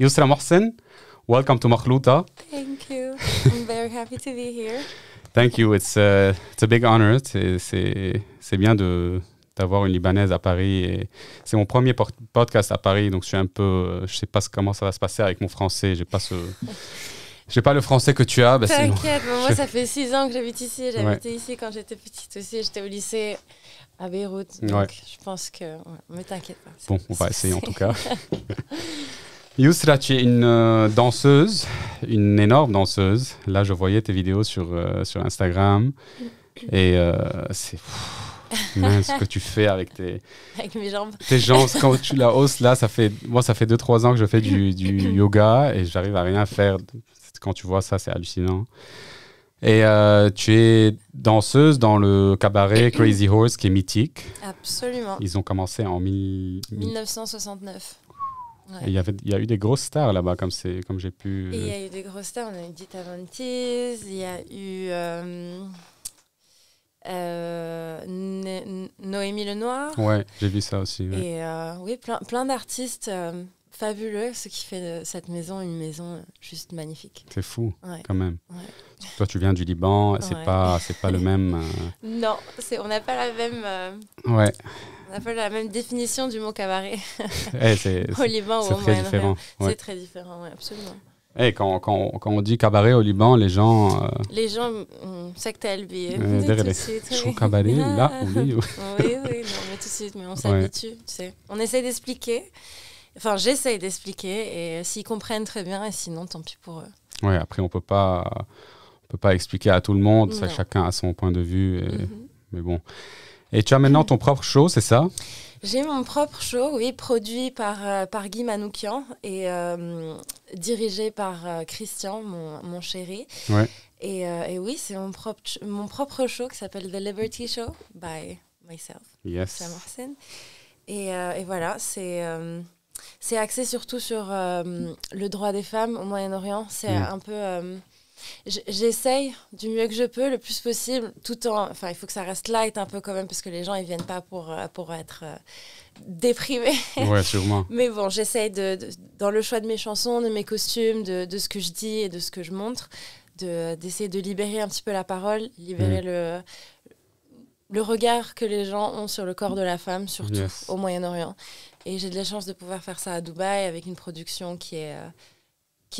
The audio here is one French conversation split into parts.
Yousra Mohsen, welcome to Makhlouta. Thank you. I'm very happy to be here. Thank you. It's a big honor. C'est bien d'avoir une Libanaise à Paris. Et c'est mon premier podcast à Paris, donc je suis un peu... je sais pas comment ça va se passer avec mon français. J'ai pas le français que tu as. Bah T'inquiète, moi ça fait 6 ans que j'habite ici. J'habitais ici quand j'étais petite aussi. J'étais au lycée à Beyrouth. Donc je pense que... mais t'inquiète pas. Bon, on va essayer en tout cas. Yousra, tu es une danseuse, une énorme danseuse. Là, je voyais tes vidéos sur Instagram. Et c'est ce que tu fais avec avec mes jambes. Tes jambes, quand tu la hausses, là, ça fait 2-3 ans que je fais du yoga et j'arrive à rien faire. Quand tu vois ça, c'est hallucinant. Et tu es danseuse dans le cabaret Crazy Horse, qui est mythique. Absolument. Ils ont commencé en 1969. Ouais. Il y a eu des grosses stars là-bas, comme j'ai pu... Et il y a eu des grosses stars. On a eu Dita Von Teese, il y a eu Noémie Lenoir. Ouais, j'ai vu ça aussi. Ouais. Et oui, plein d'artistes fabuleux, ce qui fait de cette maison une maison juste magnifique. C'est fou, quand même. Ouais. Toi, tu viens du Liban, c'est pas le même... Non, on n'a pas la même... Ouais. On n'a pas la même définition du mot cabaret au Liban ou au Moyen-Orient. C'est très différent, oui, absolument. Hey, quand on dit cabaret au Liban, les gens... Les gens secte LB. Chaud cabaret, là, oui. Oui, non, mais tout de suite, mais on s'habitue, tu sais. On essaie d'expliquer, enfin, j'essaie d'expliquer, et s'ils comprennent très bien, et sinon, tant pis pour eux. Ouais, après, on peut pas expliquer à tout le monde, ça, chacun a son point de vue, mais bon... Et tu as maintenant ton propre show, c'est ça? J'ai mon propre show, oui, produit par Guy Manoukian et dirigé par Christian, mon chéri. Ouais. Et oui, c'est mon propre show qui s'appelle The Liberty Show by myself. Yes. Et voilà, c'est axé surtout sur le droit des femmes au Moyen-Orient. C'est un peu... J'essaye du mieux que je peux, le plus possible, tout en... Enfin, il faut que ça reste light un peu quand même, parce que les gens, ils viennent pas pour être déprimés. Ouais, sûrement. Mais bon, j'essaye, dans le choix de mes chansons, de mes costumes, de ce que je dis et de ce que je montre, d'essayer de libérer un petit peu la parole, libérer le regard que les gens ont sur le corps de la femme, surtout au Moyen-Orient. Et j'ai de la chance de pouvoir faire ça à Dubaï, avec une production qui est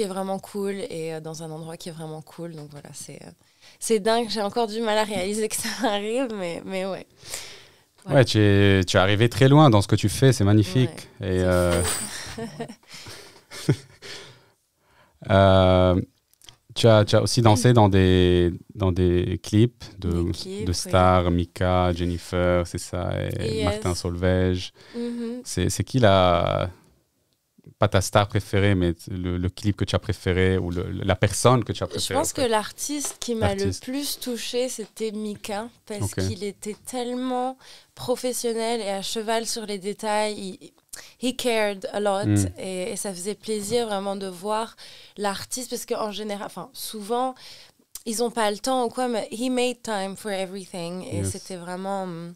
vraiment cool et dans un endroit qui est vraiment cool. Donc voilà, c'est dingue. J'ai encore du mal à réaliser que ça arrive, mais ouais. Voilà. Ouais, tu es arrivé très loin dans ce que tu fais, c'est magnifique. Ouais, et tu as aussi dansé dans des clips de stars, Mika, Jennifer, c'est ça, et Martin Solveig. C'est qui pas ta star préférée, mais le clip que tu as préféré ou la personne que tu as préférée? Je pense que l'artiste qui m'a le plus touchée, c'était Mika, parce qu'il était tellement professionnel et à cheval sur les détails. He cared a lot et ça faisait plaisir vraiment de voir l'artiste, parce qu'en général, enfin souvent, ils n'ont pas le temps ou quoi, mais he made time for everything et c'était vraiment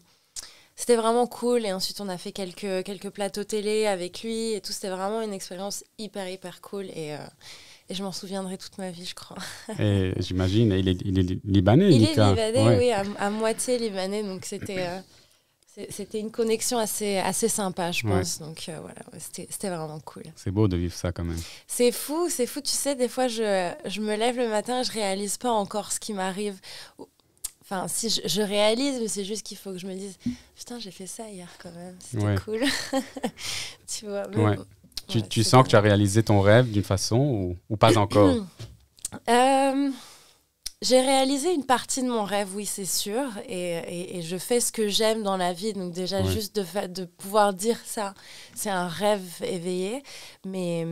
cool. Et ensuite, on a fait quelques plateaux télé avec lui et tout. C'était vraiment une expérience hyper cool. Et je m'en souviendrai toute ma vie, je crois. Et j'imagine, il est libanais, Mika. Il est libanais, oui, à moitié libanais. Donc, c'était une connexion assez sympa, je pense. Donc, voilà, c'était vraiment cool. C'est beau de vivre ça, quand même. C'est fou. Tu sais, des fois, je me lève le matin et je réalise pas encore ce qui m'arrive. Enfin, si je réalise, mais c'est juste qu'il faut que je me dise putain, j'ai fait ça hier quand même, c'était cool. Tu vois. Mais tu sens que tu as réalisé ton rêve d'une façon ou pas encore? J'ai réalisé une partie de mon rêve, oui, c'est sûr. Et je fais ce que j'aime dans la vie. Donc déjà, juste de pouvoir dire ça, c'est un rêve éveillé. Mais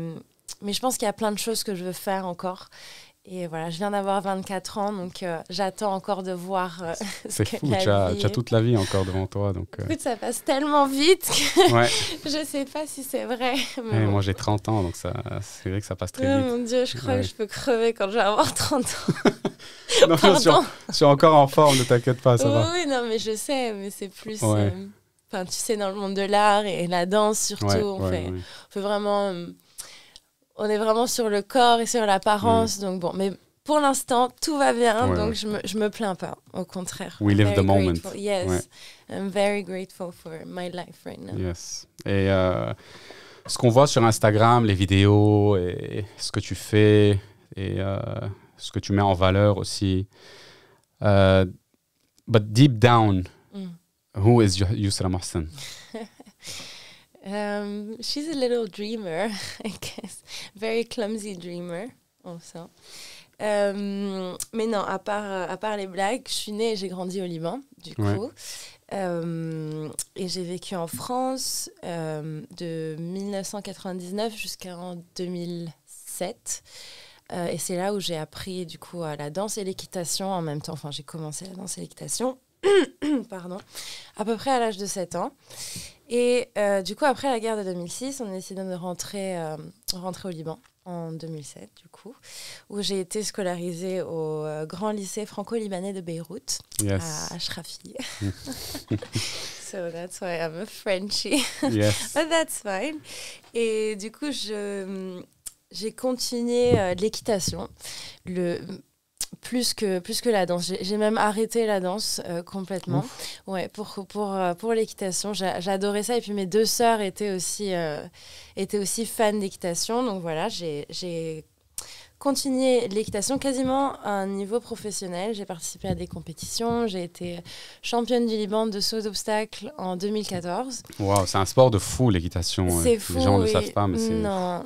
je pense qu'il y a plein de choses que je veux faire encore. Et voilà, je viens d'avoir 24 ans, donc j'attends encore de voir c'est fou, tu as toute la vie encore devant toi. Donc, écoute, ça passe tellement vite que je ne sais pas si c'est vrai. Mais moi, j'ai 30 ans, donc c'est vrai que ça passe très vite. Mon Dieu, je crois que je peux crever quand je vais avoir 30 ans. Non, je suis encore en forme, ne t'inquiète pas, ça va. Oui, non, mais je sais, mais c'est plus... tu sais, dans le monde de l'art et la danse, surtout, on fait vraiment... on est vraiment sur le corps et sur l'apparence. Donc bon, mais pour l'instant, tout va bien, donc je me plains pas, au contraire. We live the moment. Yes, I'm very grateful for my life right now. Yes. Et ce qu'on voit sur Instagram, les vidéos, et ce que tu fais, et ce que tu mets en valeur aussi. But deep down, who is Yousra Mohsen? She's a little dreamer, I guess. Very clumsy dreamer, also. Mais non, à part les blagues, je suis née et j'ai grandi au Liban, du coup. Et j'ai vécu en France de 1999 jusqu'en 2007. Et c'est là où j'ai appris, du coup, la danse et l'équitation en même temps. Enfin, j'ai commencé la danse et l'équitation, pardon, à peu près à l'âge de 7 ans. Et du coup, après la guerre de 2006, on a décidé de rentrer au Liban en 2007, du coup, où j'ai été scolarisée au grand lycée franco-libanais de Beyrouth, à Ashrafi. So that's why I'm a Frenchie. Yes. But that's fine. Et du coup, j'ai continué l'équitation, plus que la danse. J'ai même arrêté la danse complètement. Ouais, pour l'équitation, j'adorais ça. Et puis mes 2 sœurs étaient aussi fans d'équitation. Donc voilà, j'ai continué l'équitation quasiment à un niveau professionnel. J'ai participé à des compétitions. J'ai été championne du Liban de saut d'obstacles en 2014. Wow, c'est un sport de fou, l'équitation. C'est fou. Les gens ne le savent pas, mais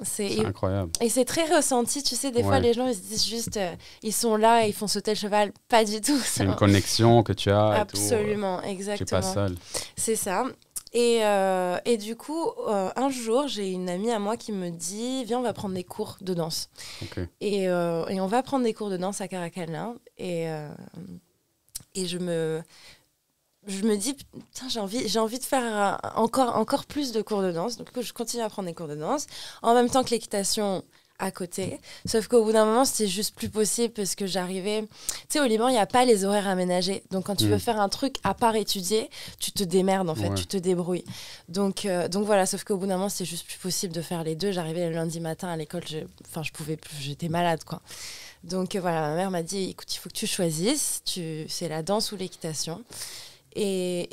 c'est incroyable. Et c'est très ressenti. Tu sais, des fois, les gens, ils se disent juste, ils sont là et ils font sauter le cheval. Pas du tout. C'est une connexion que tu as. Absolument, exactement. Tu n'es pas seule. C'est ça. Et du coup, un jour, j'ai une amie à moi qui me dit « Viens, on va prendre des cours de danse. Okay. » Et on va prendre des cours de danse à Caracalla. Et je me dis « J'ai envie de faire encore plus de cours de danse. » Donc, je continue à prendre des cours de danse. En même temps que l'équitation à côté. Sauf qu'au bout d'un moment, c'était juste plus possible parce que j'arrivais... Tu sais, au Liban, il n'y a pas les horaires aménagés. Donc, quand tu veux faire un truc à part étudier, tu te démerdes, en fait. Tu te débrouilles. Donc voilà, sauf qu'au bout d'un moment, c'était juste plus possible de faire les deux. J'arrivais le lundi matin à l'école, je pouvais plus, j'étais malade, quoi. Donc voilà, ma mère m'a dit, écoute, il faut que tu choisisses. C'est la danse ou l'équitation. Et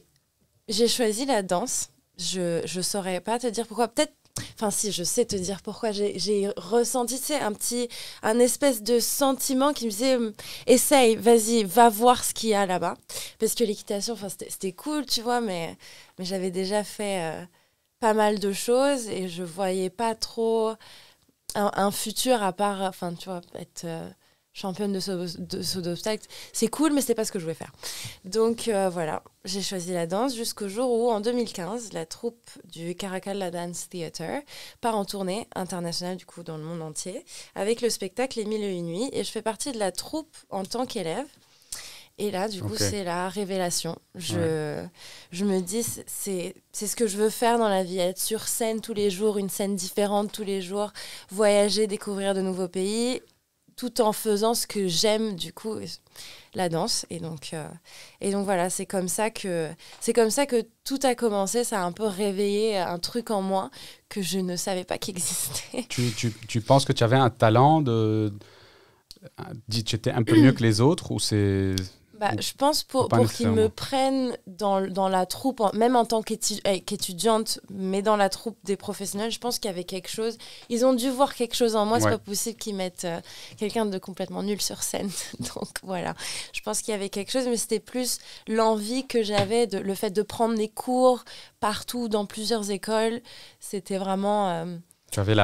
j'ai choisi la danse. Je ne saurais pas te dire pourquoi. Peut-être... Enfin, si, je sais te dire pourquoi. J'ai ressenti, tu sais, un espèce de sentiment qui me disait essaye, vas-y, va voir ce qu'il y a là-bas. Parce que l'équitation, c'était cool, tu vois, mais j'avais déjà fait pas mal de choses et je voyais pas trop un futur à part, enfin, tu vois, être championne de saut d'obstacles. C'est cool, mais c'est pas ce que je voulais faire. Donc voilà, j'ai choisi la danse jusqu'au jour où, en 2015, la troupe du Caracalla Dance Theatre part en tournée internationale, du coup, dans le monde entier, avec le spectacle Les Mille et Une Nuits. Et je fais partie de la troupe en tant qu'élève. Et là, du coup, c'est la révélation. Je me dis, c'est ce que je veux faire dans la vie, être sur scène tous les jours, une scène différente tous les jours, voyager, découvrir de nouveaux pays, tout en faisant ce que j'aime, du coup, la danse. Et donc voilà, c'est comme ça que tout a commencé. Ça a un peu réveillé un truc en moi que je ne savais pas qu'il existait. Tu penses que tu avais un talent tu étais un peu mieux que les autres ou c'est... Je pense pour qu'ils me prennent dans la troupe, même en tant qu'étudiante, mais dans la troupe des professionnels, je pense qu'il y avait quelque chose. Ils ont dû voir quelque chose en moi. C'est pas possible qu'ils mettent quelqu'un de complètement nul sur scène. Donc voilà, je pense qu'il y avait quelque chose, mais c'était plus l'envie que j'avais, le fait de prendre des cours partout, dans plusieurs écoles. C'était vraiment... Tu avais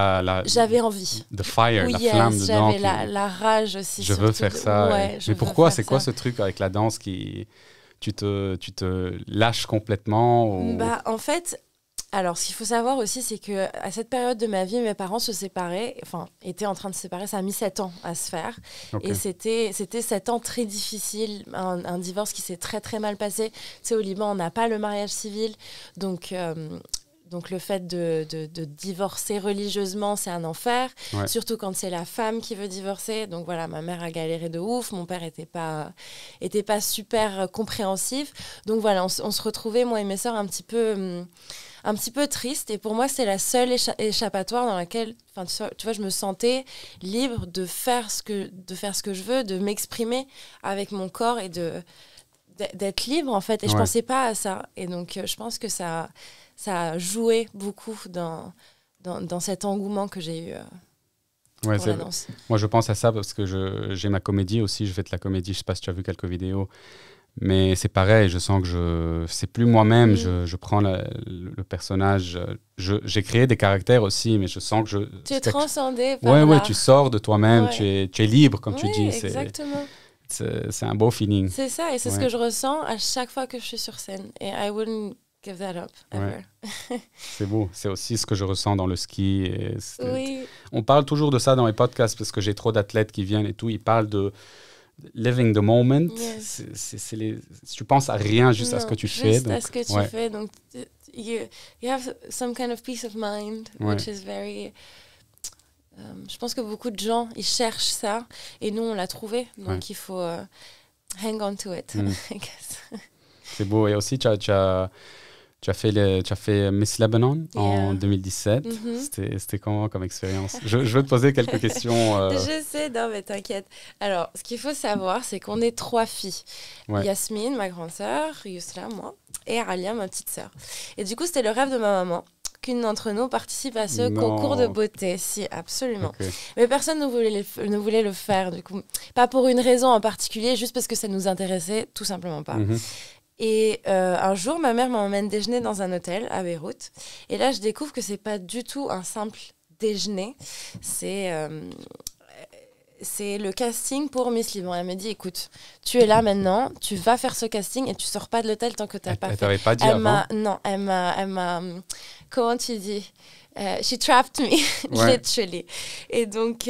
j'avais envie. The fire, la flamme dedans. J'avais la rage aussi. Je veux faire ça. Mais pourquoi? C'est quoi ce truc avec la danse qui... Tu te lâches complètement ou... En fait, alors ce qu'il faut savoir aussi, c'est qu'à cette période de ma vie, mes parents se séparaient, étaient en train de se séparer. Ça a mis 7 ans à se faire. Okay. Et c'était 7 ans très difficiles. Un divorce qui s'est très, très mal passé. Tu sais, au Liban, on n'a pas le mariage civil. Donc le fait de divorcer religieusement, c'est un enfer, surtout quand c'est la femme qui veut divorcer. Donc voilà, ma mère a galéré de ouf, mon père était pas super compréhensif. Donc voilà, on se retrouvait, moi et mes sœurs, un petit peu un petit peu triste. Et pour moi, c'est la seule échappatoire dans laquelle, tu vois, je me sentais libre de faire ce que je veux, de m'exprimer avec mon corps et d'être libre, en fait. Et je pensais pas à ça. Et donc, je pense que ça a joué beaucoup dans cet engouement que j'ai eu pour la danse. Moi, je pense à ça parce que j'ai ma comédie aussi. Je fais de la comédie. Je sais pas si tu as vu quelques vidéos. Mais c'est pareil, je sens que c'est plus moi-même, je prends le personnage, j'ai créé des caractères aussi, mais je sens que tu es transcendé par là. Ouais, tu sors de toi-même, tu es libre, comme tu dis. Exactement. C'est un beau feeling. C'est ça, et c'est ce que je ressens à chaque fois que je suis sur scène. Et I wouldn't give that up, ever. C'est beau, c'est aussi ce que je ressens dans le ski. On parle toujours de ça dans les podcasts, parce que j'ai trop d'athlètes qui viennent et tout, ils parlent de living the moment, tu penses à rien, juste à ce que tu fais. Juste à ce que tu fais. Donc, you have some kind of peace of mind, which is very... je pense que beaucoup de gens, ils cherchent ça, et nous, on l'a trouvé. Donc, il faut hang on to it, I guess. C'est beau. Et aussi, tu as fait Miss Lebanon en 2017. C'était comment comme expérience? Je veux te poser quelques questions. Je sais, non mais t'inquiète. Alors, ce qu'il faut savoir, c'est qu'on est 3 filles. Yasmine, ma grande sœur, Yusra, moi, et Alia, ma petite sœur. Et du coup, c'était le rêve de ma maman qu'une d'entre nous participe à ce concours de beauté. Si, absolument. Okay. Mais personne ne voulait le faire, du coup. Pas pour une raison en particulier, juste parce que ça nous intéressait tout simplement pas. Et un jour, ma mère m'emmène déjeuner dans un hôtel à Beyrouth. Et là, je découvre que c'est pas du tout un simple déjeuner. C'est le casting pour Miss Liban. Elle me dit, écoute, tu es là maintenant, tu vas faire ce casting et tu sors pas de l'hôtel tant que tu n'as pas fait. Elle t'avait pas dit avant? Non, elle m'a comment tu dis? She trapped me, literally. Et donc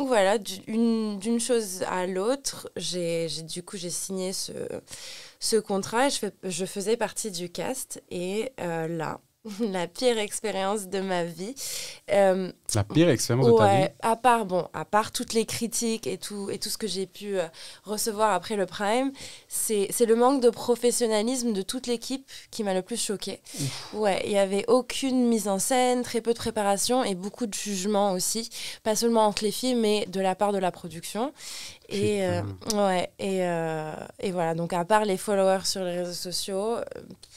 voilà, d'une chose à l'autre, j'ai signé ce contrat et je faisais partie du cast. Et là, la pire expérience de ma vie. La pire expérience de ta vie? À part toutes les critiques et tout ce que j'ai pu recevoir après le Prime, c'est le manque de professionnalisme de toute l'équipe qui m'a le plus choquée. Il n'y avait aucune mise en scène, très peu de préparation et beaucoup de jugement aussi, pas seulement entre les filles, mais de la part de la production. Et voilà, donc à part les followers sur les réseaux sociaux,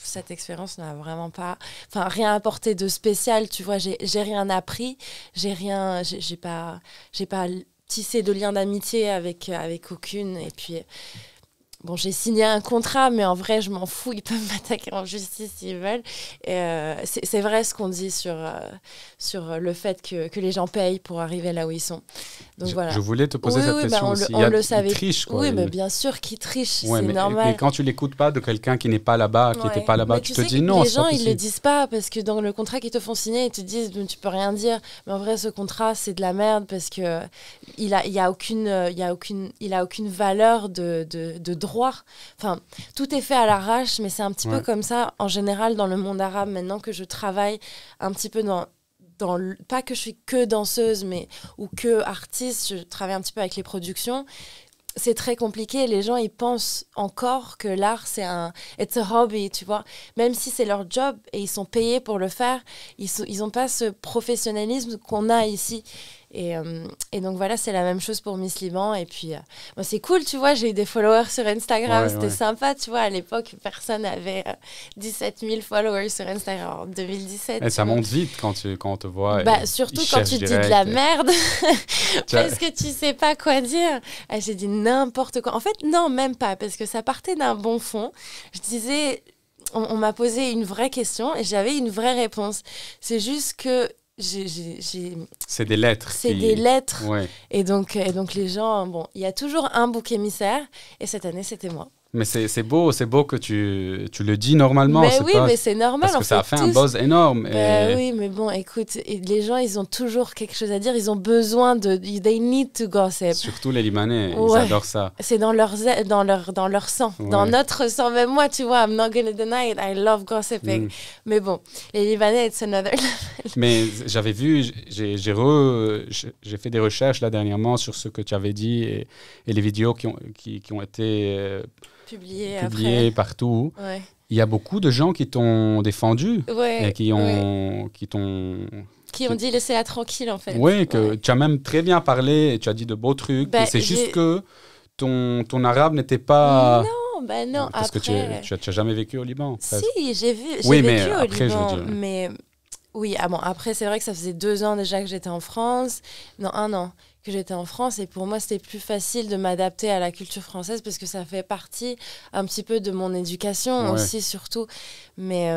cette expérience n'a vraiment pas, rien apporté de spécial, tu vois, j'ai rien appris, j'ai pas tissé de lien d'amitié avec aucune, et puis bon, j'ai signé un contrat, mais en vrai, je m'en fous. Ils peuvent m'attaquer en justice s'ils veulent. C'est vrai ce qu'on dit sur le fait que les gens payent pour arriver là où ils sont. Donc, voilà. Je voulais te poser cette question aussi. On le savait. Ils trichent, quoi. Oui, mais bien sûr qu'ils trichent, c'est normal. Mais quand tu l'écoutes pas de quelqu'un qui n'est pas là-bas, qui n'était pas là-bas, tu te dis non. Les gens, ils le disent pas parce que dans le contrat qu'ils te font signer, ils te disent tu peux rien dire. Mais en vrai, ce contrat, c'est de la merde parce que il a aucune valeur de droit. Enfin, tout est fait à l'arrache, mais c'est un petit peu comme ça en général dans le monde arabe maintenant que je travaille un petit peu pas que je suis que danseuse ou que artiste, je travaille un petit peu avec les productions. C'est très compliqué, les gens ils pensent encore que l'art it's a hobby, tu vois, même si c'est leur job et ils sont payés pour le faire, ils ont pas ce professionnalisme qu'on a ici. Et donc voilà, c'est la même chose pour Miss Liban. Et puis c'est cool, tu vois, j'ai eu des followers sur Instagram, c'était sympa, tu vois, à l'époque personne n'avait 17 000 followers sur Instagram en 2017. Et ça monte vite quand on te voit. Surtout quand tu dis de la merde parce que tu sais pas quoi dire. J'ai dit n'importe quoi, en fait non, même pas, parce que ça partait d'un bon fond. Je disais, on m'a posé une vraie question et j'avais une vraie réponse. C'est juste que c'est des lettres. Des lettres. Et donc les gens, il y a toujours un bouc émissaire et cette année c'était moi. Mais c'est beau que tu le dis normalement. Mais oui, mais c'est normal. Parce que ça a fait un buzz énorme. Oui, mais bon, écoute, les gens, ils ont toujours quelque chose à dire. Ils ont besoin they need to gossip. Surtout les Libanais, ils adorent ça. C'est dans leur sang, dans notre sang. Même moi, tu vois, I'm not gonna deny it, I love gossiping. Mais bon, les Libanais, it's another level. Mais j'avais vu, j'ai fait des recherches là dernièrement sur ce que tu avais dit et les vidéos qui ont été publiées partout. il y a beaucoup de gens qui t'ont défendu et qui ont dit laissez-la tranquille, en fait. Oui, que tu as même très bien parlé et tu as dit de beaux trucs. C'est juste que ton arabe n'était pas... Non, parce après... que tu n'as jamais vécu au Liban. Si, j'ai vécu après, au Liban, je veux dire... mais... Oui, après, c'est vrai que ça faisait 2 ans déjà que j'étais en France. Non, 1 an que j'étais en France. Et pour moi, c'était plus facile de m'adapter à la culture française parce que ça fait partie un petit peu de mon éducation aussi, surtout. Mais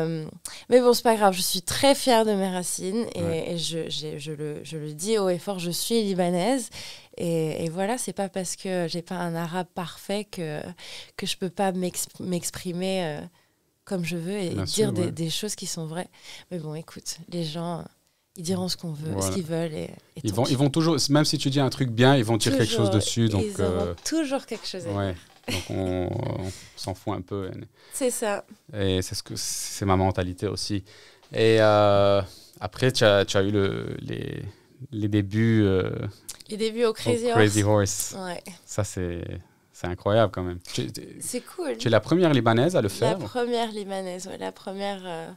bon, c'est pas grave. Je suis très fière de mes racines et je le dis haut et fort, je suis libanaise. Et voilà, c'est pas parce que j'ai pas un arabe parfait que je peux pas m'exprimer... comme je veux et dire des choses qui sont vraies. Mais bon, écoute, les gens, ils diront ce qu'on veut, ce qu'ils veulent. Et ils vont toujours, même si tu dis un truc bien, ils vont dire quelque chose dessus. Donc, ils auront toujours quelque chose à dire. Donc on s'en fout un peu. C'est ça. Et c'est ma mentalité aussi. Et après, tu as eu les débuts... les débuts au Crazy Horse. Ouais. Ça, c'est incroyable quand même. C'est cool. Tu es la première Libanaise à le faire? La première Libanaise, la première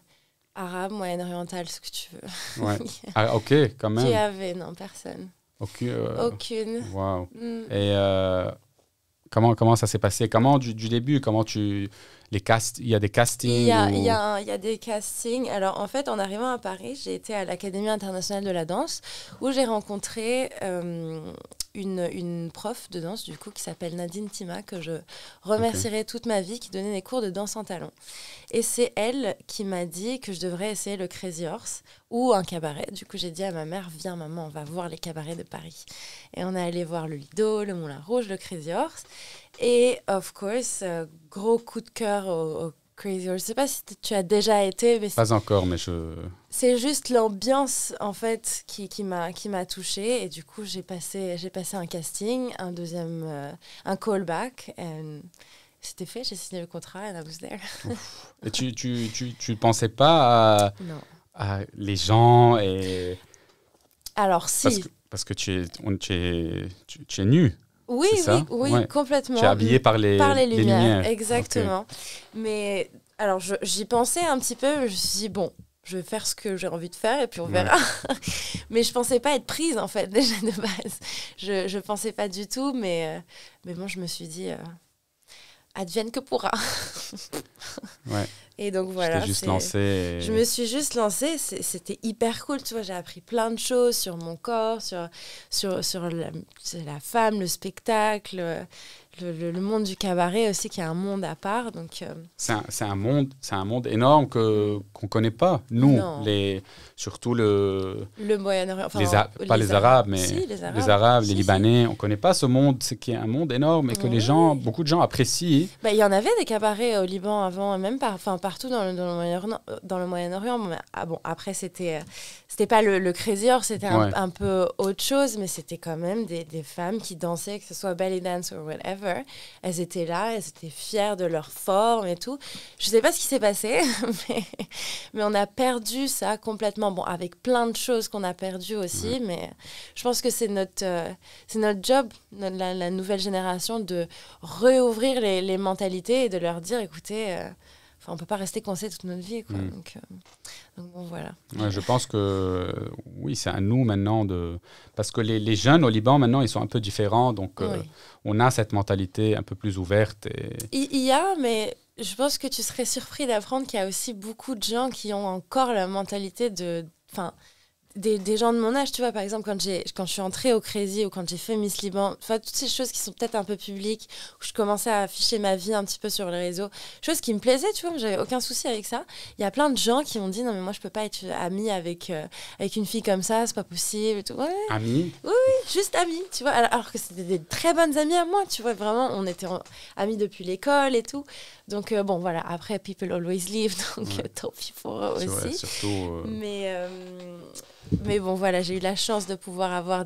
arabe, moyen-orientale, ce que tu veux. Ouais. Ah, ok, quand même. Qui avait? Non, personne. Aucune. Wow. Et comment ça s'est passé? Comment du début? Il y a des castings? Il y a des castings. Alors, en fait, en arrivant à Paris, j'ai été à l'Académie internationale de la danse où j'ai rencontré une prof de danse, du coup, qui s'appelle Nadine Tima, que je remercierai toute ma vie, qui donnait des cours de danse en talons. Et c'est elle qui m'a dit que je devrais essayer le Crazy Horse ou un cabaret. Du coup, j'ai dit à ma mère, viens maman, on va voir les cabarets de Paris. Et on est allé voir le Lido, le Moulin Rouge, le Crazy Horse. Et, of course, gros coup de cœur au Crazy Horse. Je ne sais pas si tu as déjà été. Mais pas encore, mais c'est juste l'ambiance, en fait, qui m'a touchée. Et du coup, j'ai passé un casting, un callback. C'était fait, j'ai signé le contrat and I was there. Et tu ne pensais pas à les gens et... Alors, si. Parce que tu es nue. Oui, complètement. Tu es habillée par les lumières. Exactement. Okay. Mais alors, j'y pensais un petit peu. Je me suis dit, bon, je vais faire ce que j'ai envie de faire et puis on verra. Mais je ne pensais pas être prise, en fait, déjà de base. Je ne pensais pas du tout, mais bon, je me suis dit, advienne que pourra. Et donc voilà. Je me suis juste lancée. C'était hyper cool, tu vois. J'ai appris plein de choses sur mon corps, sur la femme, le spectacle, le monde du cabaret aussi, qui est un monde à part. Donc c'est un monde énorme qu'on connaît pas. Nous, surtout le Moyen-Orient. Pas les Arabes, mais si, les Arabes, les Libanais. On connaît pas ce monde, c'est qui est un monde énorme et que beaucoup de gens apprécient. Il y en avait des cabarets au Liban avant, même partout dans le Moyen-Orient. Après, c'était pas le Crazy Horse, c'était un peu autre chose, mais c'était quand même des femmes qui dansaient, que ce soit belly dance ou whatever. Elles étaient là, elles étaient fières de leur forme et tout. Je sais pas ce qui s'est passé, mais on a perdu ça complètement. Bon, avec plein de choses qu'on a perdues aussi, mais je pense que c'est notre job, la nouvelle génération, de réouvrir les mentalités et de leur dire, écoutez, on ne peut pas rester coincé toute notre vie, quoi. Donc bon, voilà. Ouais, je pense que oui, c'est à nous maintenant parce que les jeunes au Liban maintenant, ils sont un peu différents, donc on a cette mentalité un peu plus ouverte. Il y a, mais je pense que tu serais surpris d'apprendre qu'il y a aussi beaucoup de gens qui ont encore la mentalité des gens de mon âge, tu vois, par exemple, quand je suis entrée au Crazy ou quand j'ai fait Miss Liban, toutes ces choses qui sont peut-être un peu publiques, où je commençais à afficher ma vie un petit peu sur les réseaux, choses qui me plaisaient, tu vois, j'avais aucun souci avec ça. Il y a plein de gens qui m'ont dit, non mais moi je peux pas être amie avec une fille comme ça, c'est pas possible et tout. Amie? Oui, juste amie, tu vois, alors que c'était des très bonnes amies à moi, tu vois, vraiment, on était amies depuis l'école et tout. Donc bon, voilà, après, people always leave, donc tant pis pour eux aussi. Vrai, surtout, mais bon, voilà, j'ai eu la chance de pouvoir avoir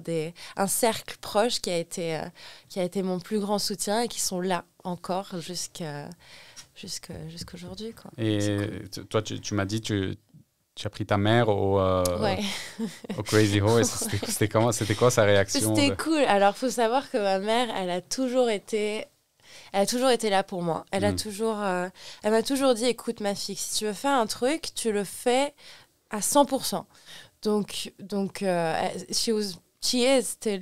un cercle proche qui a été mon plus grand soutien et qui sont là encore jusqu'aujourd'hui, quoi. Et toi, tu m'as dit, tu as pris ta mère au Crazy Horse. C'était quoi sa réaction? C'était cool. Alors, il faut savoir que ma mère, elle a toujours été elle a toujours été là pour moi. Elle m'a toujours dit, écoute ma fille, si tu veux faire un truc, tu le fais à 100%. Donc she is still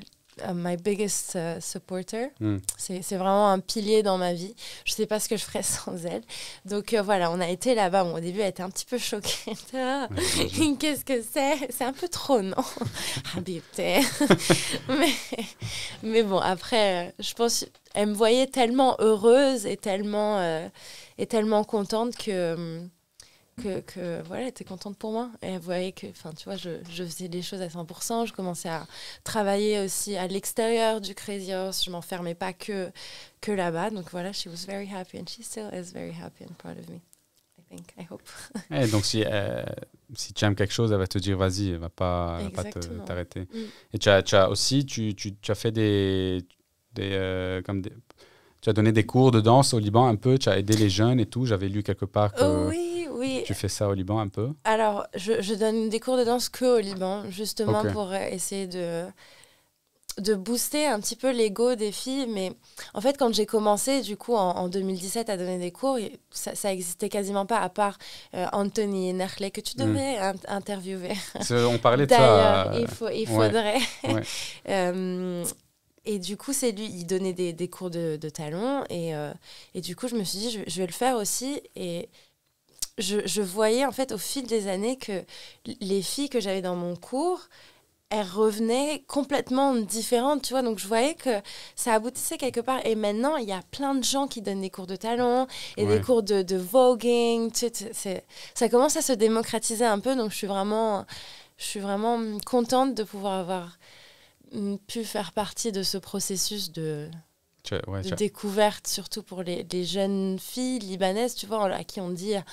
my biggest supporter. C'est vraiment un pilier dans ma vie. Je sais pas ce que je ferais sans elle. Donc voilà, on a été là-bas. Bon, au début, elle était un petit peu choquée. Qu'est-ce que c'est? C'est un peu trop, non? Habibté. mais bon, après, je pense elle me voyait tellement heureuse et tellement contente que voilà, elle était contente pour moi. Et elle voyait que, tu vois, je faisais des choses à 100%. Je commençais à travailler aussi à l'extérieur du Crazy Horse. Je m'enfermais pas que là-bas. Donc voilà, she was very happy and she still is very happy and proud of me. I hope. Et donc si tu aimes quelque chose, elle va te dire vas-y, elle va pas t'arrêter. Et tu as aussi, tu as fait tu as donné des cours de danse au Liban un peu, tu as aidé les jeunes et tout. J'avais lu quelque part que oui. Tu fais ça au Liban un peu. Alors, je donne des cours de danse qu'au Liban, justement pour essayer de booster un petit peu l'ego des filles. Mais en fait, quand j'ai commencé, du coup, en 2017, à donner des cours, ça existait quasiment pas, à part Anthony Nerley, que tu devrais interviewer. On parlait de ça. D'ailleurs, il faudrait. Ouais. Et du coup, c'est lui, il donnait des cours de talons. Et du coup, je me suis dit, je vais le faire aussi. Et je voyais, en fait, au fil des années, que les filles que j'avais dans mon cours, elles revenaient complètement différentes, tu vois. Donc, je voyais que ça aboutissait quelque part. Et maintenant, il y a plein de gens qui donnent des cours de talons et des cours de voguing. Tu sais, ça commence à se démocratiser un peu. Donc, je suis vraiment contente de pouvoir avoir pu faire partie de ce processus de découverte, surtout pour les jeunes filles libanaises, tu vois, à qui on dit il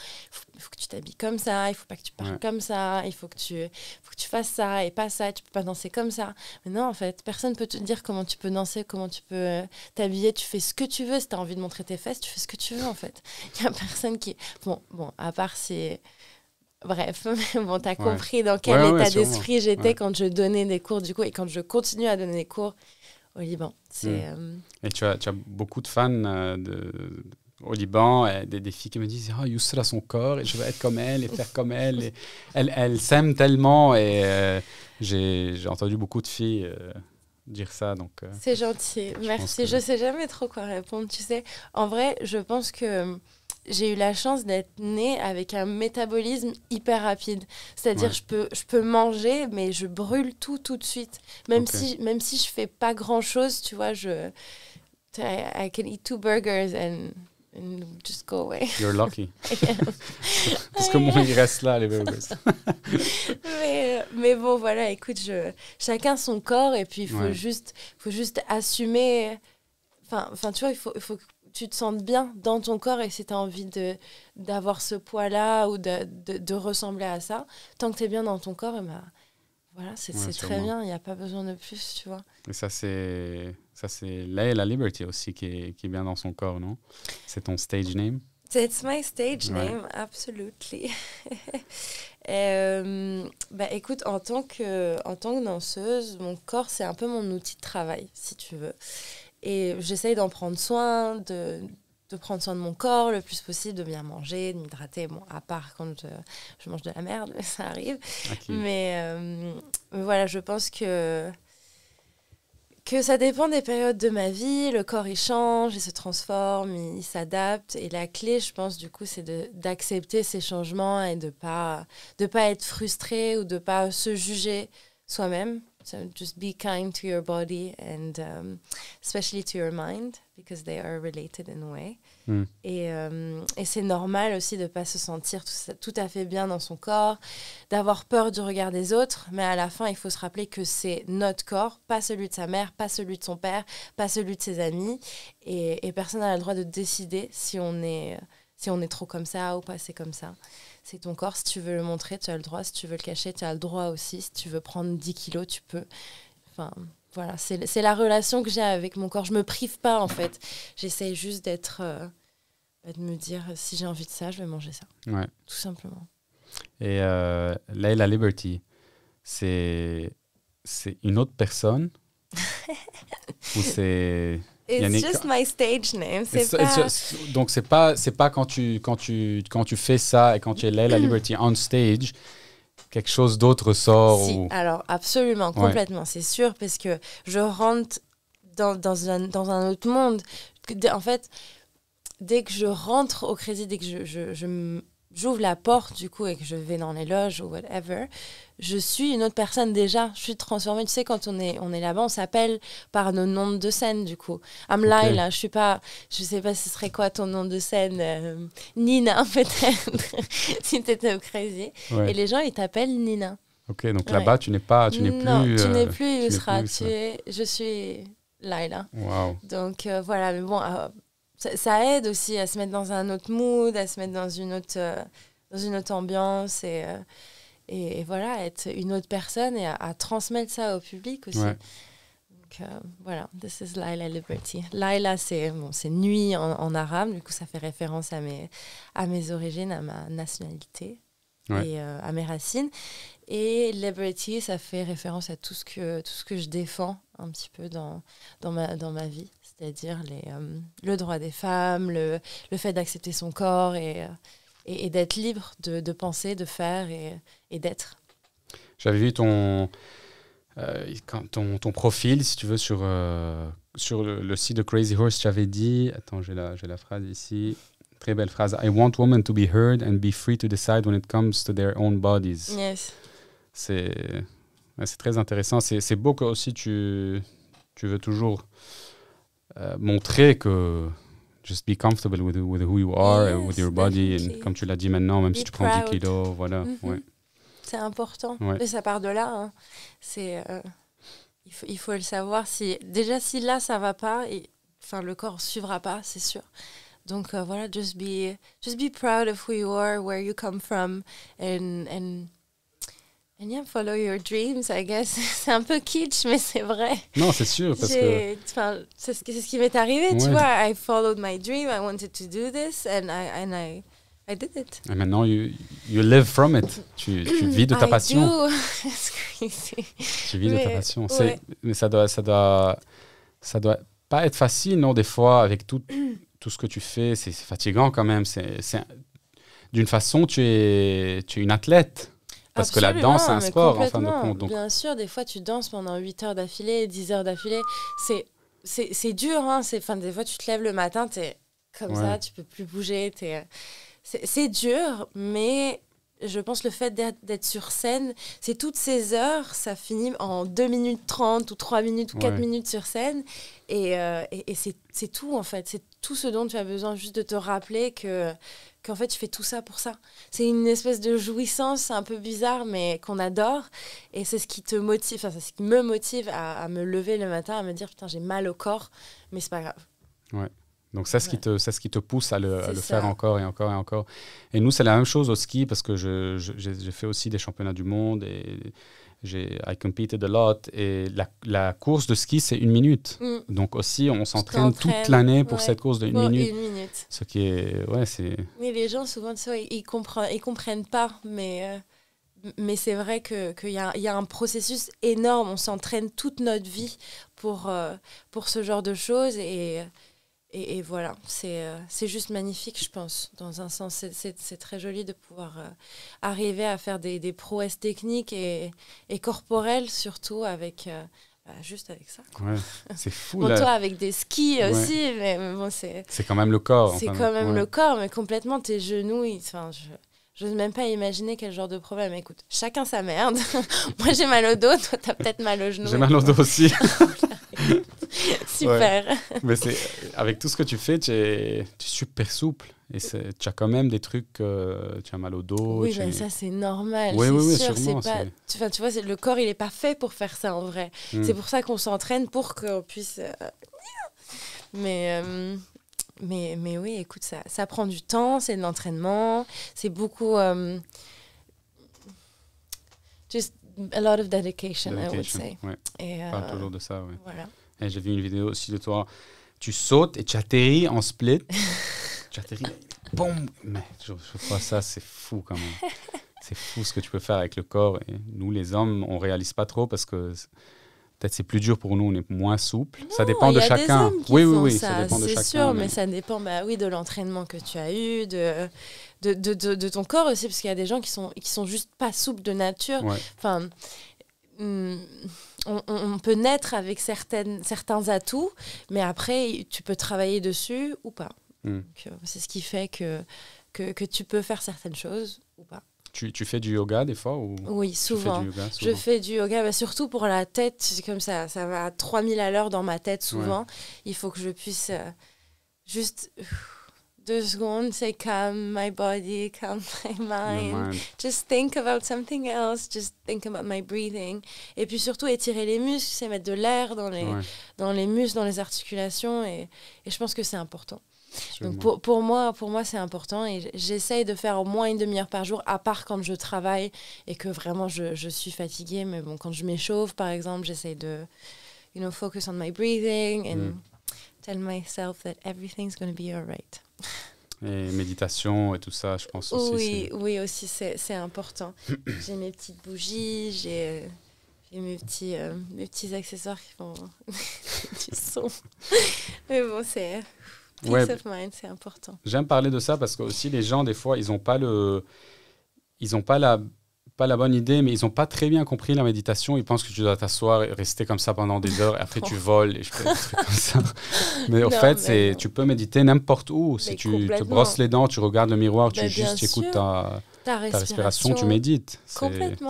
faut que tu t'habilles comme ça, il faut pas que tu parles comme ça, il faut que tu fasses ça et pas ça, tu peux pas danser comme ça. Mais non, en fait, personne peut te dire comment tu peux danser, comment tu peux t'habiller, tu fais ce que tu veux. Si tu as envie de montrer tes fesses, tu fais ce que tu veux, en fait. Il y a personne qui... Bon, à part si... Bref, bon, t'as compris dans quel état d'esprit j'étais quand je donnais des cours, du coup, et quand je continue à donner des cours au Liban. Et tu as beaucoup de fans au Liban, des filles qui me disent « Yousra a son corps, et je veux être comme elle, et faire comme elle. » Et elle s'aime tellement, et j'ai entendu beaucoup de filles dire ça. Donc, c'est gentil, merci. Je sais jamais trop quoi répondre, tu sais. En vrai, je pense que... j'ai eu la chance d'être née avec un métabolisme hyper rapide. C'est-à-dire, je peux manger, mais je brûle tout de suite. Même si je fais pas grand-chose, tu vois, I can eat 2 burgers and just go away. You're lucky. Parce que moi, il reste là, les burgers. mais bon, voilà, écoute, chacun son corps, et puis il faut juste assumer... Enfin, tu vois, il faut que tu te sentes bien dans ton corps, et si tu as envie d'avoir ce poids-là ou de ressembler à ça, tant que tu es bien dans ton corps, voilà, c'est très bien, il n'y a pas besoin de plus, tu vois. Et ça, c'est Layla Liberty aussi qui est bien dans son corps, non? C'est ton stage name? It's my stage name, absolutely. Écoute, en tant que danseuse, mon corps, c'est un peu mon outil de travail, si tu veux. Et j'essaye d'en prendre soin, de prendre soin de mon corps le plus possible, de bien manger, de m'hydrater. Bon, à part quand je mange de la merde, ça arrive. Okay. Mais voilà, je pense que ça dépend des périodes de ma vie. Le corps, il change, il se transforme, il s'adapte. Et la clé, je pense, du coup, c'est d'accepter ces changements et de pas être frustré ou de pas se juger soi-même. So just be kind to your body and especially to your mind, because they are related in a way. Et c'est normal aussi de ne pas se sentir tout à fait bien dans son corps, d'avoir peur du regard des autres, mais à la fin, il faut se rappeler que c'est notre corps, pas celui de sa mère, pas celui de son père, pas celui de ses amis, et personne n'a le droit de décider si on est trop comme ça ou pas assez comme ça. C'est ton corps, si tu veux le montrer, tu as le droit. Si tu veux le cacher, tu as le droit aussi. Si tu veux prendre 10 kilos, tu peux. Enfin, voilà, c'est la relation que j'ai avec mon corps. Je me prive pas, en fait. J'essaye juste de me dire, si j'ai envie de ça, je vais manger ça. Ouais. Tout simplement. Et Layla Liberty, c'est une autre personne ou c'est It's just my stage name. Donc, c'est pas quand tu fais ça et quand tu es Layla Liberty on stage, quelque chose d'autre sort. Si, alors absolument, complètement, c'est sûr, parce que je rentre dans un autre monde. En fait, dès que je rentre au Crazy, dès que j'ouvre la porte, du coup, et que je vais dans les loges ou whatever, je suis une autre personne déjà. Je suis transformée. Tu sais, quand on est là-bas, on s'appelle par nos noms de scène, du coup. Layla, je sais pas ce serait quoi ton nom de scène. Nina, peut-être, si tu étais au Crazy. Ouais. Et les gens, ils t'appellent Nina. Ok, donc là-bas, tu n'es plus... Non, tu n'es plus Yousra. Je suis Layla. Wow. Donc, voilà, mais bon... Ça aide aussi à se mettre dans un autre mood, à se mettre dans une autre ambiance et voilà, être une autre personne et à transmettre ça au public aussi. Ouais. Donc voilà, this is Layla Liberty. Layla, c'est nuit en arabe, du coup ça fait référence à mes origines, à ma nationalité et à mes racines. Et Liberty, ça fait référence à tout ce que je défends un petit peu dans ma vie. C'est-à-dire le droit des femmes, le fait d'accepter son corps et d'être libre de penser, de faire et d'être. J'avais vu ton profil, si tu veux, sur le site de Crazy Horse. Tu avais dit, attends, j'ai la phrase ici, très belle phrase, I want women to be heard and be free to decide when it comes to their own bodies. Yes. C'est très intéressant. C'est beau que aussi tu veux toujours... montrer que just be comfortable with who you are, and with your body, et comme tu l'as dit maintenant, même si tu prends 10 kilos, voilà. C'est important, et ça part de là. Hein. Il faut le savoir. Si là ça va pas, le corps suivra pas, c'est sûr. Donc voilà, just be proud of who you are, where you come from, and yeah, follow your dreams, I guess. C'est un peu kitsch, mais c'est vrai. Non, c'est sûr, parce que... C'est ce qui m'est arrivé, tu vois. I followed my dream, I wanted to do this, and I did it. Et maintenant, you live from it. Tu vis de ta passion. It's crazy. Tu vis de ta passion. Mais ça doit pas être facile, non, des fois, avec tout ce que tu fais. C'est fatigant quand même. D'une façon, tu es une athlète. Parce que la danse, c'est un sport, en fin de compte. Donc... Bien sûr, des fois, tu danses pendant 8 heures d'affilée, 10 heures d'affilée. C'est dur, hein. Des fois, tu te lèves le matin, t'es comme ça, tu peux plus bouger. C'est dur, mais je pense le fait d'être sur scène, c'est toutes ces heures, ça finit en 2 minutes 30 ou 3 minutes ou 4 minutes sur scène. Et c'est tout, en fait. C'est tout ce dont tu as besoin, juste de te rappeler qu'en fait, tu fais tout ça pour ça. C'est une espèce de jouissance un peu bizarre, mais qu'on adore. Et c'est ce qui te motive, c'est ce qui me motive à me lever le matin, à me dire, putain, j'ai mal au corps, mais c'est pas grave. Ouais. Donc, c'est ce qui te pousse à le faire encore et encore et encore. Et nous, c'est la même chose au ski, parce que j'ai fait aussi des championnats du monde et I competed a lot. Et la course de ski, c'est 1 minute. Donc aussi, on s'entraîne toute l'année pour cette course de 1 minute. 1 minute. Ce qui est... c'est... Oui, les gens, souvent, ils comprennent pas, mais c'est vrai qu'il y a un processus énorme. On s'entraîne toute notre vie pour ce genre de choses et voilà, c'est juste magnifique, je pense. Dans un sens, c'est très joli de pouvoir arriver à faire des prouesses techniques et corporelles, surtout juste avec ça. Ouais, c'est fou. Bon, toi, avec des skis aussi, mais bon, c'est quand même le corps. C'est quand même le corps, mais complètement, tes genoux, je n'ose même pas imaginer quel genre de problème. Écoute, chacun sa merde. Moi, j'ai mal au dos, toi, t'as peut-être mal au genou. J'ai mal au dos aussi. Super. Mais avec tout ce que tu fais, tu es super souple. Et tu as quand même des trucs, tu as mal au dos. Oui, mais ça, c'est normal. Oui, sûr, sûrement. Tu vois, le corps, il n'est pas fait pour faire ça, en vrai. C'est pour ça qu'on s'entraîne, pour qu'on puisse... Mais oui, écoute, ça prend du temps, c'est de l'entraînement, c'est beaucoup... just a lot of dedication, I would say. Ouais. On parle toujours de ça, oui. Voilà. Et j'ai vu une vidéo aussi de toi. Tu sautes et tu atterris en split. Tu atterris, boum. Mais je vois ça, c'est fou quand même. C'est fou ce que tu peux faire avec le corps. Et nous, les hommes, on ne réalise pas trop parce que peut-être c'est plus dur pour nous, on est moins souple. Non, ça dépend de chacun. Oui, ça dépend de chacun. C'est sûr, mais ça dépend de l'entraînement que tu as eu, de ton corps aussi, parce qu'il y a des gens qui sont juste pas souples de nature. Ouais. Enfin, on peut naître avec certains atouts, mais après, tu peux travailler dessus ou pas. Donc, c'est ce qui fait que tu peux faire certaines choses ou pas. Tu fais du yoga des fois ou... Oui, souvent. Je fais du yoga, surtout pour la tête. C'est comme ça va à 3000 à l'heure dans ma tête souvent. Ouais. Il faut que je puisse juste 2 secondes, say calm my body, calm my mind. Just think about something else, just think about my breathing. Et puis surtout étirer les muscles, c'est mettre de l'air dans les muscles, dans les articulations. Et je pense que c'est important. Donc pour moi c'est important et j'essaye de faire au moins une demi-heure par jour, à part quand je travaille et que vraiment je suis fatiguée. Mais bon, quand je m'échauffe par exemple, j'essaye de focus on my breathing and tell myself that everything's going to be alright. Et méditation et tout ça, je pense aussi. Oui aussi c'est important. J'ai mes petites bougies, j'ai mes petits accessoires qui font du son. Mais bon, c'est... Peace of mind, c'est important. J'aime parler de ça parce que aussi les gens, des fois, ils n'ont pas la bonne idée, mais ils n'ont pas très bien compris la méditation. Ils pensent que tu dois t'asseoir et rester comme ça pendant des heures et après tu voles et je fais des trucs comme ça. Mais au fait, tu peux méditer n'importe où. Si tu te brosses les dents, tu regardes le miroir, tu écoutes ta respiration, tu médites. C'est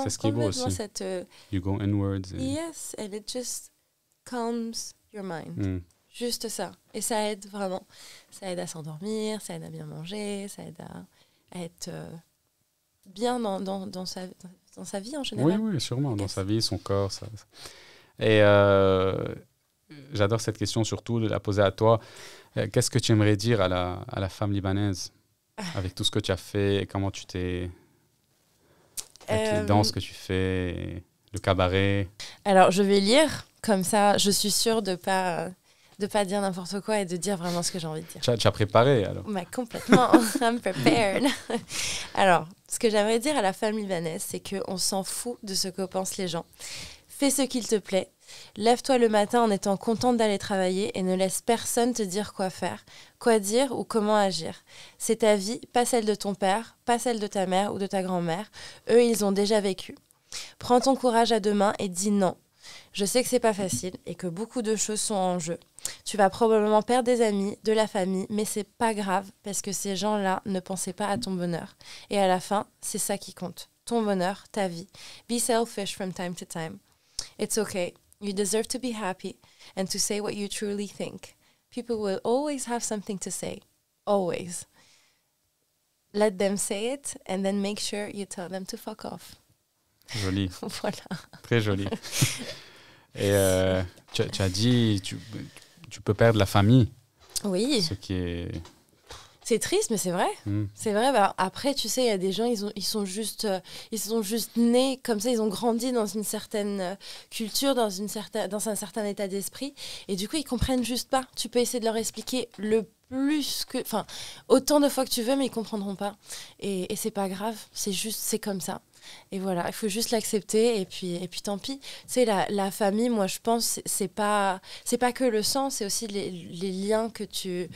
ce qui est beau aussi. You go inwards. Yes, and it just calms your mind. Juste ça. Et ça aide vraiment. Ça aide à s'endormir, ça aide à bien manger, ça aide à être bien dans sa vie en général. Oui, sûrement. Dans sa vie, son corps. Ça. Et j'adore cette question, surtout de la poser à toi. Qu'est-ce que tu aimerais dire à la femme libanaise avec tout ce que tu as fait et comment tu t'es... avec les danses que tu fais, le cabaret. Alors, je vais lire. Comme ça, je suis sûre de pas dire n'importe quoi et de dire vraiment ce que j'ai envie de dire. Tu as préparé alors? Mais complètement, I'm prepared. Alors, ce que j'aimerais dire à la femme libanaise, c'est qu'on s'en fout de ce que pensent les gens. Fais ce qu'il te plaît. Lève-toi le matin en étant contente d'aller travailler et ne laisse personne te dire quoi faire, quoi dire ou comment agir. C'est ta vie, pas celle de ton père, pas celle de ta mère ou de ta grand-mère. Eux, ils ont déjà vécu. Prends ton courage à 2 mains et dis non. Je sais que c'est pas facile et que beaucoup de choses sont en jeu. Tu vas probablement perdre des amis, de la famille, mais c'est pas grave parce que ces gens-là ne pensaient pas à ton bonheur. Et à la fin, c'est ça qui compte. Ton bonheur, ta vie. Be selfish from time to time. It's okay. You deserve to be happy and to say what you truly think. People will always have something to say. Always. Let them say it and then make sure you tell them to fuck off. Joli. Voilà. Très joli. Et tu as dit, tu peux perdre la famille. Oui. Ce qui est... C'est triste, mais c'est vrai. C'est vrai. Bah, après, tu sais, il y a des gens, ils sont juste nés comme ça, ils ont grandi dans une certaine culture, dans un certain état d'esprit. Et du coup, ils comprennent juste pas. Tu peux essayer de leur expliquer autant de fois que tu veux, mais ils comprendront pas. Et c'est pas grave. C'est comme ça. Et voilà, il faut juste l'accepter et puis tant pis. Tu sais, la famille, moi je pense, c'est pas que le sang, c'est aussi les liens que tu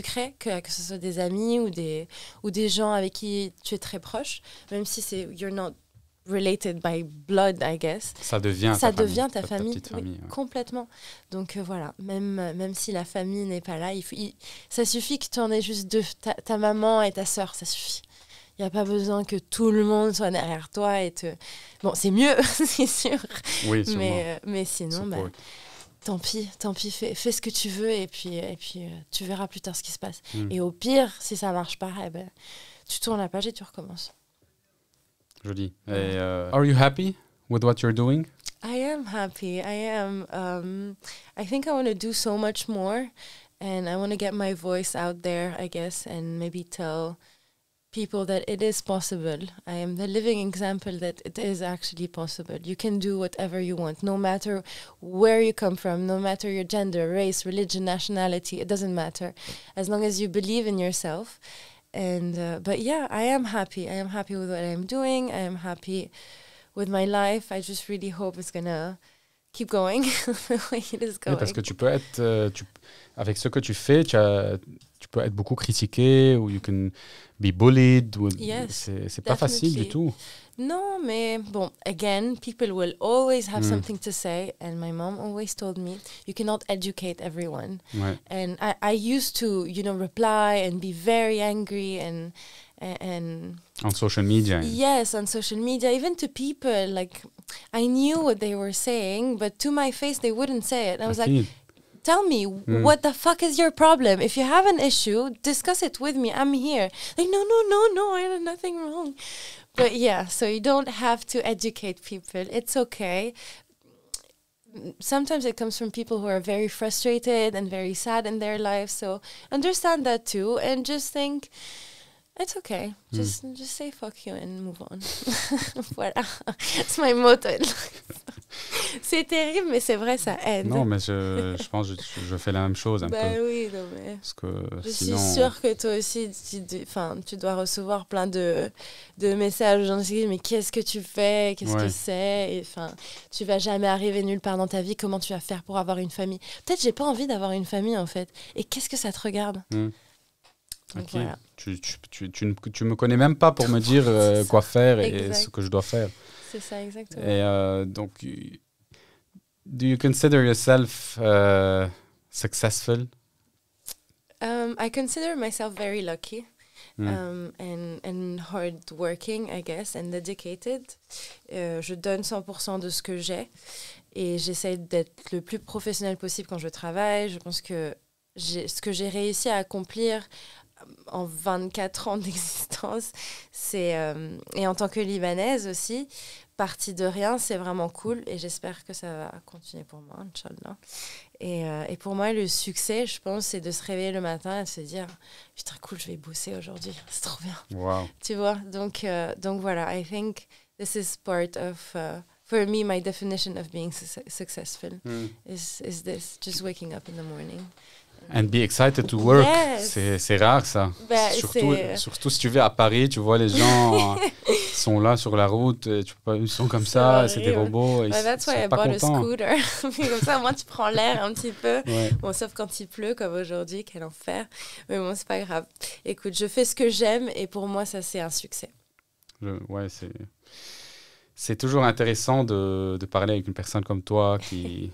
crées, que ce soit des amis ou des gens avec qui tu es très proche, même si you're not related by blood, I guess. Ça devient ta famille, petite famille, oui, complètement. Donc voilà, même si la famille n'est pas là, ça suffit que tu en aies juste 2, ta maman et ta sœur, ça suffit. Il n'y a pas besoin que tout le monde soit derrière toi et Bon, c'est mieux, c'est sûr. Oui, mais sinon, tant pis, fais ce que tu veux et puis tu verras plus tard ce qui se passe. Et au pire, si ça ne marche pas, tu tournes la page et tu recommences. Joli. Et, are you happy with what you're doing? I am happy. I am. I think I want to do so much more and I want to get my voice out there, I guess, and maybe tell people that it is possible. I am the living example that it is actually possible. You can do whatever you want, no matter where you come from, no matter your gender, race, religion, nationality, it doesn't matter. As long as you believe in yourself. And but yeah, I am happy. I am happy with what I'm doing. I am happy with my life. I just really hope it's gonna keep going. It is going. Oui, parce que tu peux être, avec ce que tu fais, tu peux être beaucoup critiqué ou you can be bullied. Yes, c'est pas facile du tout. Non, mais bon, again, people will always have something to say. And my mom always told me, you cannot educate everyone. Ouais. And I used to, reply and be very angry and on social media. Yes, on social media, even to people, like, I knew what they were saying, but to my face, they wouldn't say it. And I was like, tell me, what the fuck is your problem? If you have an issue, discuss it with me. I'm here. Like, no, I did nothing wrong. But yeah, so you don't have to educate people. It's okay. Sometimes it comes from people who are very frustrated and very sad in their life. So understand that too, and just think, it's okay. Just say fuck you and move on. Voilà. It's my motto. C'est terrible, mais c'est vrai, ça aide. Non, mais je pense que je fais la même chose un peu. Oui, non, mais... Parce que je sinon... suis sûre que toi aussi, tu dois recevoir plein de messages. Genre, mais qu'est-ce que tu fais? Qu'est-ce que c'est? Et, tu vas jamais arriver nulle part dans ta vie. Comment tu vas faire pour avoir une famille? Peut-être j'ai pas envie d'avoir une famille, en fait. Et qu'est-ce que ça te regarde? Donc, okay. voilà. Tu me connais même pas pour me dire quoi faire et ce que je dois faire. C'est ça, exactement. Et donc, do you consider yourself successful? I consider myself very lucky and hard-working, I guess, and dedicated. Je donne 100% de ce que j'ai et j'essaie d'être le plus professionnel possible quand je travaille. Je pense que ce que j'ai réussi à accomplir en 24 ans d'existence, et en tant que Libanaise aussi, partie de rien, c'est vraiment cool et j'espère que ça va continuer pour moi, Inch'Allah. Et pour moi, le succès, je pense, c'est de se réveiller le matin et de se dire « Putain, cool, je vais bosser aujourd'hui, c'est trop bien. Wow. » Tu vois, donc voilà, I think this is part of... for me, my definition of being successful is this, just waking up in the morning. And be excited to work. Yes. C'est rare, ça. Surtout si tu vis à Paris, tu vois les gens sont là sur la route, ils sont comme ça, c'est des robots. That's why I bought a scooter. Comme ça, au moins, tu prends l'air un petit peu. Ouais. Bon, sauf quand il pleut, comme aujourd'hui, quel enfer. Mais bon, c'est pas grave. Écoute, je fais ce que j'aime et pour moi, ça, c'est un succès. C'est toujours intéressant de parler avec une personne comme toi qui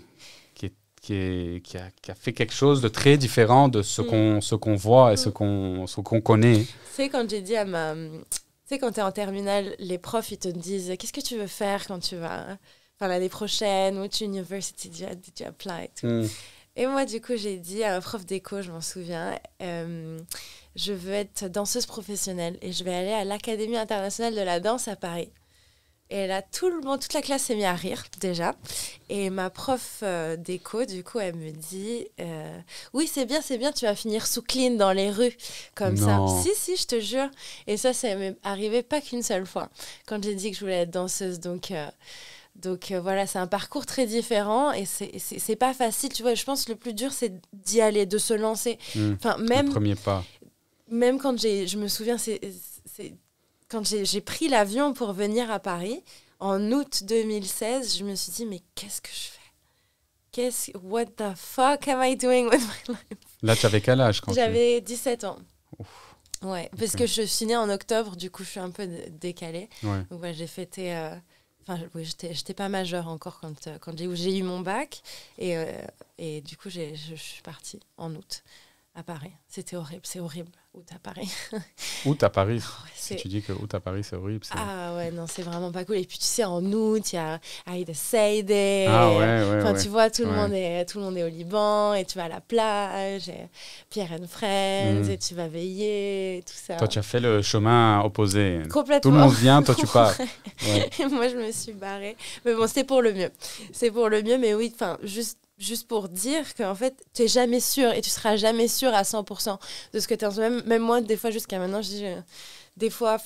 a fait quelque chose de très différent de ce qu'on voit et ce qu'on connaît. Tu sais, quand j'ai dit à ma... Tu sais, quand tu es en terminale, les profs, ils te disent « Qu'est-ce que tu veux faire quand tu vas... l'année prochaine, which university did you apply to? Et moi, du coup, j'ai dit à un prof d'éco, je m'en souviens, je veux être danseuse professionnelle et je vais aller à l'Académie internationale de la danse à Paris. Et là, toute la classe s'est mise à rire, déjà. Et ma prof d'éco, du coup, elle me dit « Oui, c'est bien, tu vas finir sous clean dans les rues, comme ça. » Si, je te jure. Et ça m'est arrivé pas qu'une seule fois, quand j'ai dit que je voulais être danseuse. Donc voilà, c'est un parcours très différent et c'est pas facile. Tu vois, je pense que le plus dur, c'est d'y aller, de se lancer. Même, le premier pas. Même quand je me souviens, quand j'ai pris l'avion pour venir à Paris, en août 2016, je me suis dit, mais qu'est-ce que je fais? What the fuck am I doing with my life? Là, tu avais quel âge quand J'avais 17 ans. Ouf. Ouais, parce que je suis née en octobre, du coup, je suis un peu décalée. Ouais. Donc, j'ai fêté... j'étais pas majeure encore quand j'ai eu mon bac. Et du coup, je suis partie en août à Paris. C'était horrible, c'est horrible. Août à Paris. Août à Paris. Si tu dis que août à Paris, c'est horrible. Ah ouais, non, c'est vraiment pas cool. Et puis tu sais, en août, il y a Aïd Saïdé. Ah ouais. Tu vois, tout le monde est au Liban et tu vas à la plage, et Pierre and Friends, et tu vas veiller, et tout ça. Toi, tu as fait le chemin opposé. Complètement. Tout le monde vient, toi, tu pars. Ouais. Et moi, je me suis barrée. Mais bon, c'est pour le mieux. C'est pour le mieux, mais oui, juste pour dire qu'en fait, tu n'es jamais sûr et tu seras jamais sûr à 100% de ce que tu es en soi. Même moi, des fois, jusqu'à maintenant, je dis... Des fois,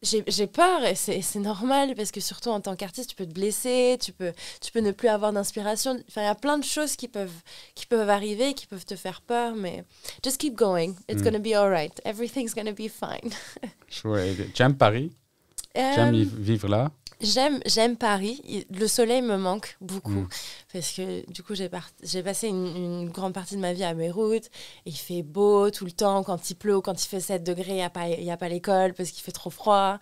j'ai peur et c'est normal parce que surtout en tant qu'artiste, tu peux te blesser, tu peux ne plus avoir d'inspiration. Il y a plein de choses qui peuvent arriver, qui peuvent te faire peur, mais just keep going. It's gonna be all right. Everything's gonna be fine. Tu aimes Paris? Tu aimes vivre là? J'aime Paris. Le soleil me manque beaucoup parce que du coup, j'ai passé une grande partie de ma vie à Beyrouth. Et il fait beau tout le temps. Quand il pleut ou quand il fait 7 degrés, il n'y a pas l'école parce qu'il fait trop froid.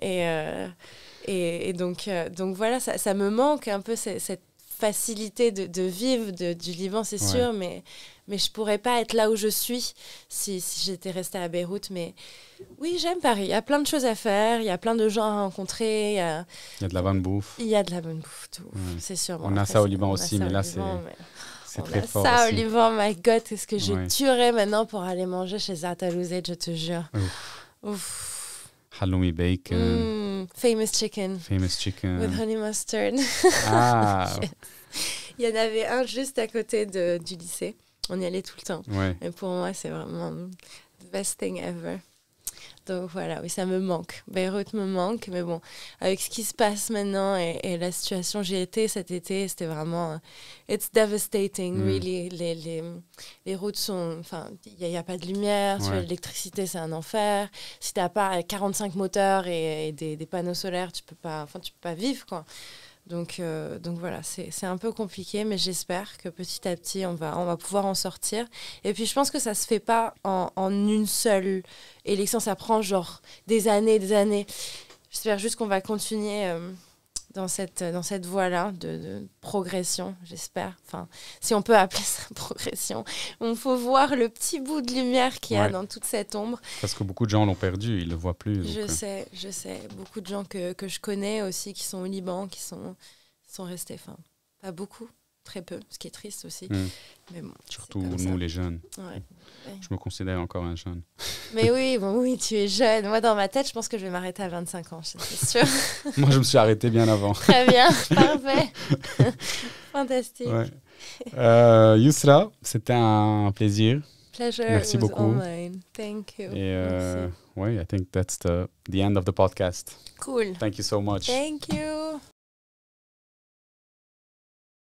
Et donc voilà, ça me manque un peu cette facilité de vivre du Liban, c'est sûr, mais je pourrais pas être là où je suis si j'étais restée à Beyrouth. Mais oui, j'aime Paris. Il y a plein de choses à faire, il y a plein de gens à rencontrer. Il y a de la bonne bouffe. Il y a de la bonne bouffe, tout. C'est sûr. On a ça au Liban aussi, mais là, c'est très fort. Ça aussi. au Liban, my God, est-ce que je tuerais maintenant pour aller manger chez Zartalouzet, je te jure. Ouf. Halloumi bacon. Famous chicken. With honey mustard. Ah. Il y en avait un juste à côté du lycée. On y allait tout le temps. Ouais. Et pour moi, c'est vraiment the best thing ever. Donc voilà, oui, ça me manque. Beyrouth me manque, mais bon, avec ce qui se passe maintenant et la situation, j'y étais cet été, c'était vraiment... it's devastating, really. Les routes sont... Enfin, il n'y a pas de lumière, sur l'électricité, c'est un enfer. Si tu n'as pas 45 moteurs et des panneaux solaires, tu peux pas vivre, quoi. Donc voilà, c'est un peu compliqué, mais j'espère que petit à petit, on va pouvoir en sortir. Et puis, je pense que ça ne se fait pas en une seule élection. Ça prend genre des années. J'espère juste qu'on va continuer dans cette voie-là de progression, j'espère. Enfin, si on peut appeler ça progression. Il faut voir le petit bout de lumière qu'il y a dans toute cette ombre. Parce que beaucoup de gens l'ont perdu, ils ne le voient plus. Je sais. Beaucoup de gens que je connais aussi, qui sont au Liban, qui sont restés. Enfin, pas beaucoup, très peu, ce qui est triste aussi. Mais bon, surtout nous, les jeunes. Ouais. Je me considère encore un jeune. Mais oui, tu es jeune. Moi, dans ma tête, je pense que je vais m'arrêter à 25 ans, c'est sûr. Moi, je me suis arrêté bien avant. Très bien, parfait. Fantastique. Ouais. Yousra, c'était un plaisir. Pleasure. Merci beaucoup. All mine. Thank you. Et I think that's the end of the podcast. Cool. Thank you so much. Thank you.